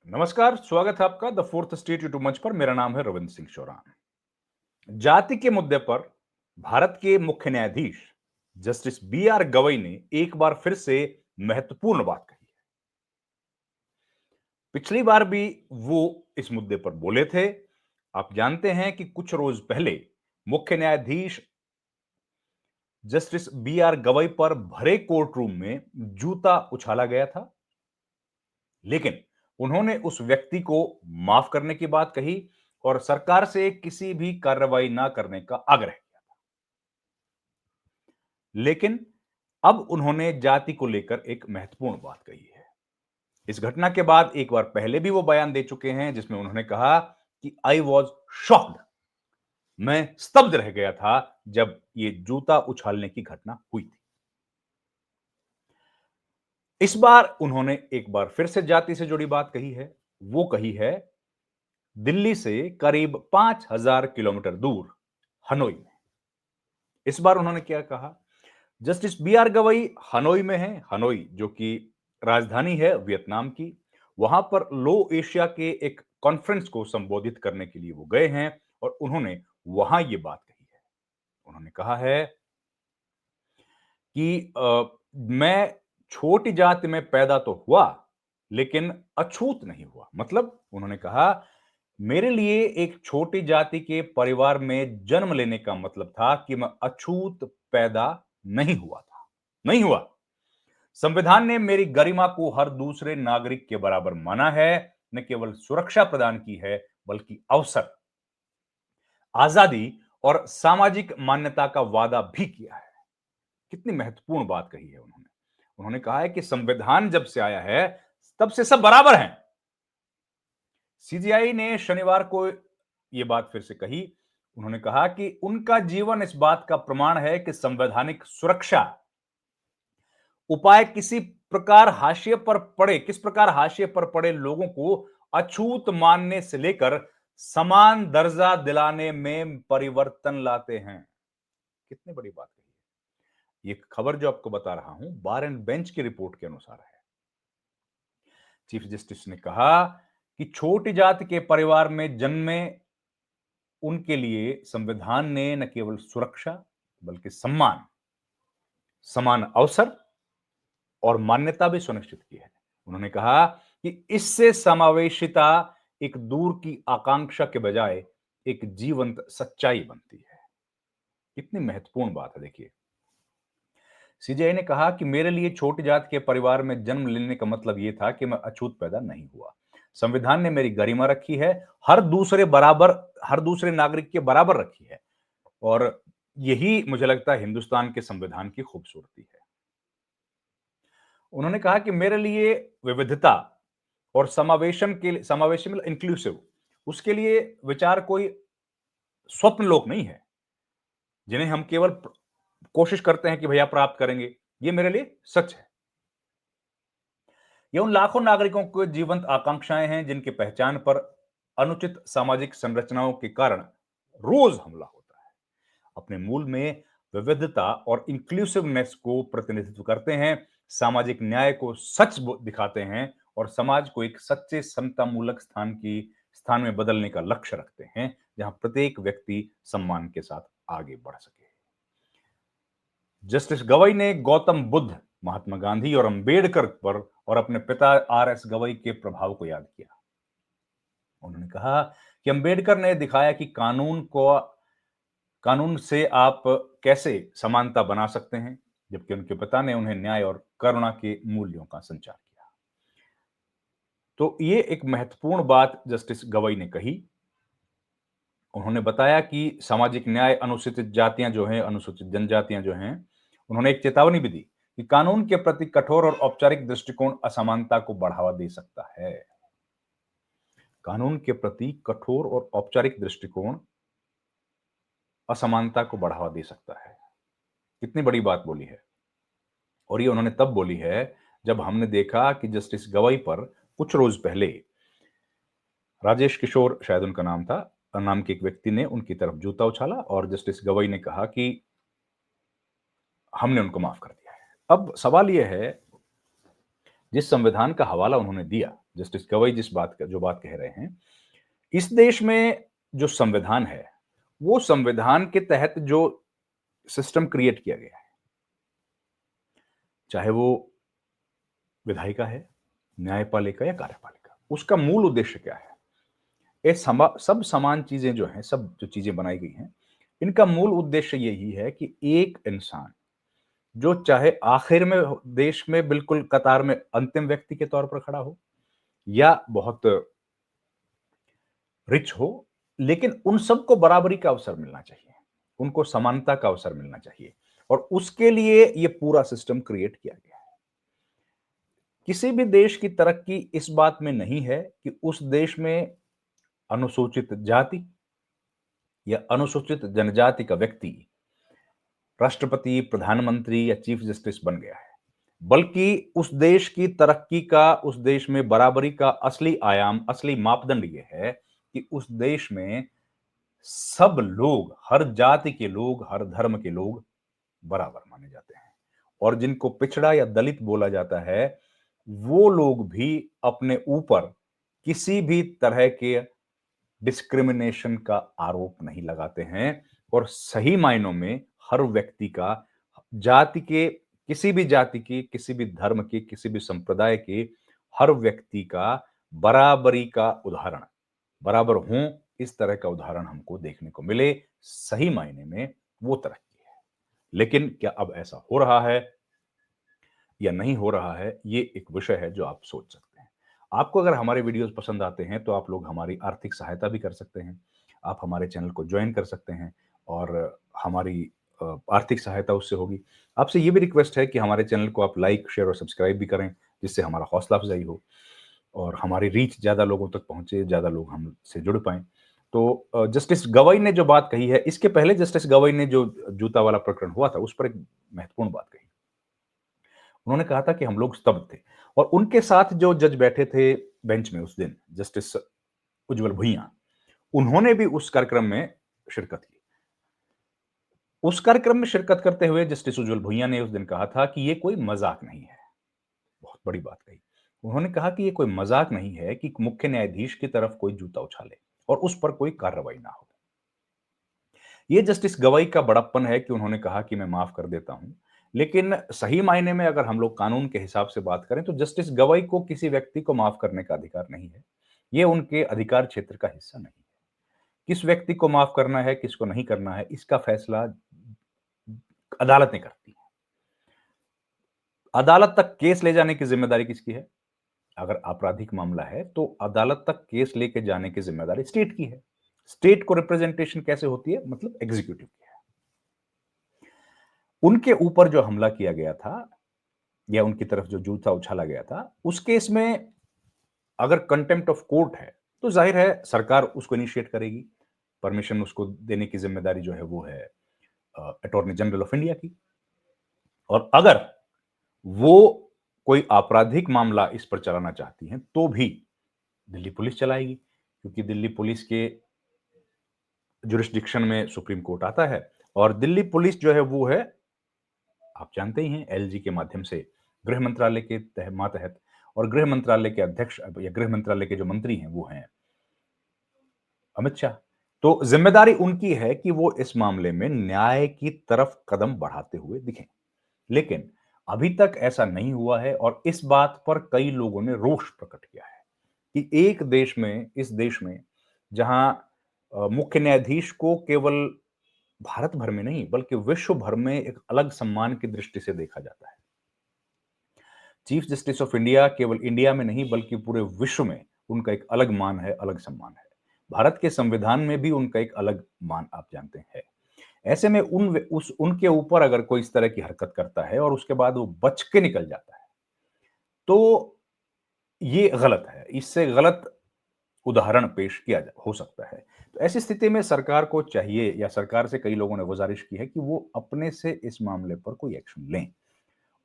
नमस्कार, स्वागत है आपका द फोर्थ स्टेट यूट्यूब मंच पर। मेरा नाम है रविंद्र सिंह चौरान। जाति के मुद्दे पर भारत के मुख्य न्यायाधीश जस्टिस बी आर गवई ने एक बार फिर से महत्वपूर्ण बात कही है। पिछली बार भी वो इस मुद्दे पर बोले थे। आप जानते हैं कि कुछ रोज पहले मुख्य न्यायाधीश जस्टिस बी आर गवई पर भरे कोर्ट रूम में जूता उछाला गया था, लेकिन उन्होंने उस व्यक्ति को माफ करने की बात कही और सरकार से किसी भी कार्रवाई ना करने का आग्रह किया। लेकिन अब उन्होंने जाति को लेकर एक महत्वपूर्ण बात कही है। इस घटना के बाद एक बार पहले भी वो बयान दे चुके हैं, जिसमें उन्होंने कहा कि आई वॉज शॉक्ड, मैं स्तब्ध रह गया था जब ये जूता उछालने की घटना हुई थी। इस बार उन्होंने एक बार फिर से जाति से जुड़ी बात कही है। वो कही है दिल्ली से करीब 5,000 किलोमीटर दूर हनोई में। इस बार उन्होंने क्या कहा? Justice B R Gavai Hanoi में है। हनोई जो कि राजधानी है वियतनाम की। वहां पर लो एशिया के एक कॉन्फ्रेंस को संबोधित करने के लिए वो गए हैं और उन्होंने वहां ये बात कही है। उन्होंने कहा है कि मैं छोटी जाति में पैदा तो हुआ, लेकिन अछूत नहीं हुआ। मतलब उन्होंने कहा मेरे लिए एक छोटी जाति के परिवार में जन्म लेने का मतलब था कि मैं अछूत पैदा नहीं हुआ था, नहीं हुआ। संविधान ने मेरी गरिमा को हर दूसरे नागरिक के बराबर माना है, न केवल सुरक्षा प्रदान की है बल्कि अवसर, आजादी और सामाजिक मान्यता का वादा भी किया है। कितनी महत्वपूर्ण बात कही है उन्होंने। उन्होंने कहा है कि संविधान जब से आया है तब से सब बराबर हैं। सीजीआई ने शनिवार को यह बात फिर से कही। उन्होंने कहा कि उनका जीवन इस बात का प्रमाण है कि संवैधानिक सुरक्षा उपाय किस प्रकार हाशिए पर पड़े लोगों को अछूत मानने से लेकर समान दर्जा दिलाने में परिवर्तन लाते हैं। कितनी बड़ी बात कही है। ये खबर जो आपको बता रहा हूं बार एंड बेंच की रिपोर्ट के अनुसार है। चीफ जस्टिस ने कहा कि छोटी जाति के परिवार में जन्मे उनके लिए संविधान ने न केवल सुरक्षा बल्कि सम्मान, समान अवसर और मान्यता भी सुनिश्चित की है। उन्होंने कहा कि इससे समावेशिता एक दूर की आकांक्षा के बजाय एक जीवंत सच्चाई बनती है। कितनी महत्वपूर्ण बात है। देखिए, सीजीआई ने कहा कि मेरे लिए छोटी जात के परिवार में जन्म लेने का मतलब यह था कि मैं अछूत पैदा नहीं हुआ। संविधान ने मेरी गरिमा रखी है, हर दूसरे नागरिक के बराबर रखी है और यही मुझे लगता है हिंदुस्तान के संविधान की खूबसूरती है। उन्होंने कहा कि मेरे लिए विविधता और समावेशन मतलब इंक्लूसिव, उसके लिए विचार कोई स्वप्न लोक नहीं है जिन्हें हम केवल कोशिश करते हैं कि भैया प्राप्त करेंगे। ये मेरे लिए सच है। ये उन लाखों नागरिकों की जीवंत आकांक्षाएं हैं जिनकी पहचान पर अनुचित सामाजिक संरचनाओं के कारण रोज हमला होता है। अपने मूल में विविधता और इंक्लूसिवनेस को प्रतिनिधित्व करते हैं, सामाजिक न्याय को दिखाते हैं और समाज को एक सच्चे समतामूलक स्थान में बदलने का लक्ष्य रखते हैं, जहां प्रत्येक व्यक्ति सम्मान के साथ आगे बढ़ सके। जस्टिस गवई ने गौतम बुद्ध, महात्मा गांधी और अंबेडकर पर और अपने पिता आर एस गवई के प्रभाव को याद किया। उन्होंने कहा कि अंबेडकर ने दिखाया कि कानून से आप कैसे समानता बना सकते हैं, जबकि उनके पिता ने उन्हें न्याय और करुणा के मूल्यों का संचार किया। तो ये एक महत्वपूर्ण बात जस्टिस गवई ने कही। उन्होंने बताया कि सामाजिक न्याय, अनुसूचित जातियां जो हैं, अनुसूचित जनजातियां जो हैं, उन्होंने एक चेतावनी भी दी कि कानून के प्रति कठोर और औपचारिक दृष्टिकोण असमानता को बढ़ावा दे सकता है। कानून के प्रति कठोर और औपचारिक दृष्टिकोण असमानता को बढ़ावा दे सकता है। कितनी बड़ी बात बोली है। और ये उन्होंने तब बोली है जब हमने देखा कि जस्टिस गवई पर कुछ रोज पहले राजेश किशोर, शायद उनका नाम था, नाम के एक व्यक्ति ने उनकी तरफ जूता उछाला और जस्टिस गवई ने कहा कि हमने उनको माफ कर दिया है। अब सवाल यह है, जिस संविधान का हवाला उन्होंने दिया जस्टिस गवई जो बात कह रहे हैं, इस देश में जो संविधान है, वो संविधान के तहत जो सिस्टम क्रिएट किया गया है, चाहे वो विधायिका है, न्यायपालिका या कार्यपालिका, उसका मूल उद्देश्य क्या है? ये सब समान चीजें जो हैं, सब जो चीजें बनाई गई हैं, इनका मूल उद्देश्य यही है कि एक इंसान जो चाहे आखिर में देश में बिल्कुल कतार में अंतिम व्यक्ति के तौर पर खड़ा हो या बहुत रिच हो, लेकिन उन सबको बराबरी का अवसर मिलना चाहिए, उनको समानता का अवसर मिलना चाहिए और उसके लिए ये पूरा सिस्टम क्रिएट किया गया है। किसी भी देश की तरक्की इस बात में नहीं है कि उस देश में अनुसूचित जाति या अनुसूचित जनजाति का व्यक्ति राष्ट्रपति, प्रधानमंत्री या चीफ जस्टिस बन गया है, बल्कि उस देश की तरक्की का, उस देश में बराबरी का असली आयाम, असली मापदंड ये है कि उस देश में सब लोग, हर जाति के लोग, हर धर्म के लोग बराबर माने जाते हैं और जिनको पिछड़ा या दलित बोला जाता है, वो लोग भी अपने ऊपर किसी भी तरह के डिस्क्रिमिनेशन का आरोप नहीं लगाते हैं और सही मायनों में हर व्यक्ति का, जाति के, किसी भी जाति की, किसी भी धर्म के, किसी भी संप्रदाय के हर व्यक्ति का बराबरी का उदाहरण, बराबर हों, इस तरह का उदाहरण हमको देखने को मिले, सही मायने में वो तरक्की है। लेकिन क्या अब ऐसा हो रहा है या नहीं हो रहा है, ये एक विषय है जो आप सोच सकते हैं। आपको अगर हमारे वीडियोस पसंद आते हैं तो आप लोग हमारी आर्थिक सहायता भी कर सकते हैं। आप हमारे चैनल को जॉइन कर सकते हैं और हमारी आर्थिक सहायता उससे होगी। आपसे ये भी रिक्वेस्ट है कि हमारे चैनल को आप लाइक, शेयर और सब्सक्राइब भी करें, जिससे हमारा हौसला अफजाई हो और हमारी रीच ज़्यादा लोगों तक पहुँचे, ज़्यादा लोग हमसे जुड़ पाएँ। तो जस्टिस गवई ने जो बात कही है, इसके पहले जस्टिस गवई ने जो जूता वाला प्रकरण हुआ था, उस पर एक महत्वपूर्ण बात कही। उन्होंने कहा था कि हम लोग स्तब्ध थे और उनके साथ जो जज बैठे थे बेंच में उस दिन, जस्टिस उज्जवल भुइयां, उन्होंने भी उस कार्यक्रम में शिरकत की। उस कार्यक्रम में शिरकत करते हुए जस्टिस उज्जवल भुइयां ने उस दिन कहा था कि ये कोई मजाक नहीं है। बहुत बड़ी बात कही। उन्होंने कहा कि ये कोई मजाक नहीं है कि मुख्य न्यायाधीश की तरफ कोई जूता उछाले और उस पर कोई कार्रवाई ना हो। ये जस्टिस गवई का बड़प्पन है कि उन्होंने कहा कि मैं माफ कर देता हूं, लेकिन सही मायने में अगर हम लोग कानून के हिसाब से बात करें तो जस्टिस गवई को किसी व्यक्ति को माफ करने का अधिकार नहीं है। ये उनके अधिकार क्षेत्र का हिस्सा नहीं है। किस व्यक्ति को माफ करना है, किसको नहीं करना है, इसका फैसला अदालतें करती हैं। अदालत तक केस ले जाने की जिम्मेदारी किसकी है? अगर आपराधिक मामला है तो अदालत तक केस लेके जाने की जिम्मेदारी स्टेट की है। स्टेट को रिप्रेजेंटेशन कैसे होती है? मतलब एग्जीक्यूटिव की है। उनके ऊपर जो हमला किया गया था या उनकी तरफ जो जूता उछाला गया था, उस केस में अगर कंटेम्प्ट ऑफ कोर्ट है, तो जाहिर है सरकार उसको इनिशिएट करेगी। परमिशन उसको देने की जिम्मेदारी जो है वो है अटॉर्नी जनरल ऑफ इंडिया की। और अगर वो कोई आपराधिक मामला इस पर चलाना चाहती हैं, तो भी दिल्ली पुलिस चलाएगी, क्योंकि दिल्ली पुलिस के जुरिस्डिक्शन में सुप्रीम कोर्ट आता है और दिल्ली पुलिस जो है वो है, आप जानते ही हैं, एलजी के माध्यम से गृह मंत्रालय के मातहत, और गृह मंत्रालय के अध्यक्ष या गृह मंत्रालय के जो मंत्री हैं वो हैं अमित शाह। तो जिम्मेदारी उनकी है कि वो इस मामले में न्याय की तरफ कदम बढ़ाते हुए दिखें। लेकिन अभी तक ऐसा नहीं हुआ है और इस बात पर कई लोगों ने रोष प्रकट किया है कि एक देश में, इस देश में जहां मुख्य न्यायाधीश को केवल भारत भर में नहीं बल्कि विश्व भर में एक अलग सम्मान की दृष्टि से देखा जाता है। चीफ जस्टिस ऑफ इंडिया केवल इंडिया में नहीं बल्कि पूरे विश्व में उनका एक अलग मान है, अलग सम्मान है। भारत के संविधान में भी उनका एक अलग मान आप जानते हैं। ऐसे में उनके ऊपर अगर कोई इस तरह की हरकत करता है और उसके बाद वो बच के निकल जाता है, तो ये गलत है। इससे गलत उदाहरण पेश हो सकता है। तो ऐसी स्थिति में सरकार को चाहिए, या सरकार से कई लोगों ने गुजारिश की है कि वो अपने से इस मामले पर कोई एक्शन लें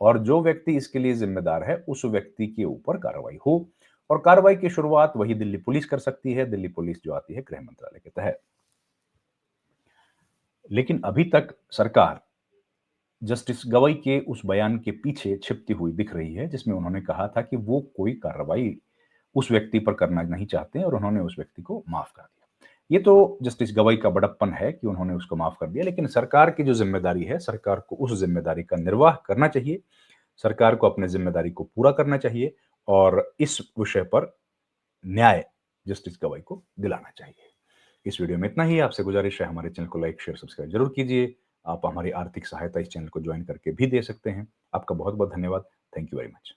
और जो व्यक्ति इसके लिए जिम्मेदार है उस व्यक्ति के ऊपर कार्रवाई हो। और कार्रवाई की शुरुआत वही दिल्ली पुलिस कर सकती है, दिल्ली पुलिस जो आती है गृह मंत्रालय के तहत। लेकिन अभी तक सरकार जस्टिस गवई के उस बयान के पीछे छिपती हुई दिख रही है, जिसमें उन्होंने कहा था कि वो कोई कार्रवाई उस व्यक्ति पर करना नहीं चाहते हैं और उन्होंने उस व्यक्ति को माफ कर दिया। ये तो जस्टिस गवाई का बड़प्पन है कि उन्होंने उसको माफ कर दिया, लेकिन सरकार की जो जिम्मेदारी है, सरकार को उस जिम्मेदारी का निर्वाह करना चाहिए। सरकार को अपनी जिम्मेदारी को पूरा करना चाहिए और इस विषय पर न्याय जस्टिस गवाई को दिलाना चाहिए। इस वीडियो में इतना ही। आपसे गुजारिश है हमारे चैनल को लाइक, शेयर, सब्सक्राइब जरूर कीजिए। आप हमारी आर्थिक सहायता इस चैनल को ज्वाइन करके भी दे सकते हैं। आपका बहुत-बहुत धन्यवाद। Thank you very much.